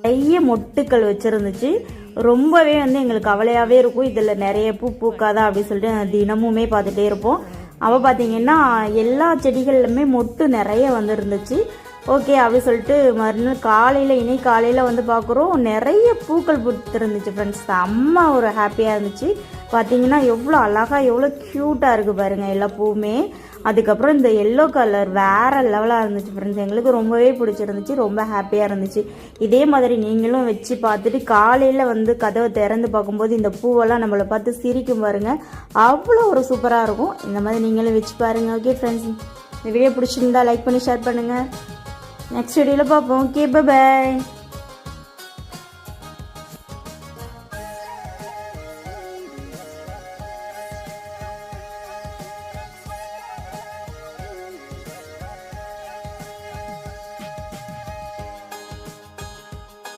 நிறைய மொட்டுக்கள் வச்சுருந்துச்சு. ரொம்பவே வந்து எங்களுக்கு கவலையாகவே இருக்கும், இதில் நிறைய பூ பூக்காதா அப்படின்னு சொல்லிட்டு தினமுமே பார்த்துட்டே இருப்போம். அவள் பார்த்தீங்கன்னா எல்லா செடிகள்லுமே மொட்டு நிறைய வந்துருந்துச்சு. ஓகே அப்படி சொல்லிட்டு மறுநாள் காலையில் காலையில் வந்து பார்க்குறோம், நிறைய பூக்கள் பூத்துருந்துச்சு ஃப்ரெண்ட்ஸ். செம்ம ஒரு ஹாப்பியாக இருந்துச்சு. பார்த்தீங்கன்னா எவ்வளோ அழகாக எவ்வளோ க்யூட்டாக இருக்குது பாருங்கள் எல்லா பூவுமே. அதுக்கப்புறம் இந்த எல்லோ கலர் வேறு லெவலாக இருந்துச்சு ஃப்ரெண்ட்ஸ். எங்களுக்கு ரொம்பவே பிடிச்சிருந்துச்சு, ரொம்ப ஹாப்பியாக இருந்துச்சு. இதே மாதிரி நீங்களும் வச்சு பார்த்துட்டு காலையில் வந்து கதவை திறந்து பார்க்கும்போது இந்த பூவெல்லாம் நம்மளை பார்த்து சிரிக்கும் பாருங்கள், அவ்வளோ ஒரு சூப்பராக இருக்கும். இந்த மாதிரி நீங்களும் வச்சு பாருங்கள். ஓகே ஃப்ரெண்ட்ஸ், இந்த வீடியோ பிடிச்சிருந்தா லைக் பண்ணி ஷேர் பண்ணுங்கள். நெக்ஸ்ட் வீடியோவில் பார்ப்போம். Okay, by.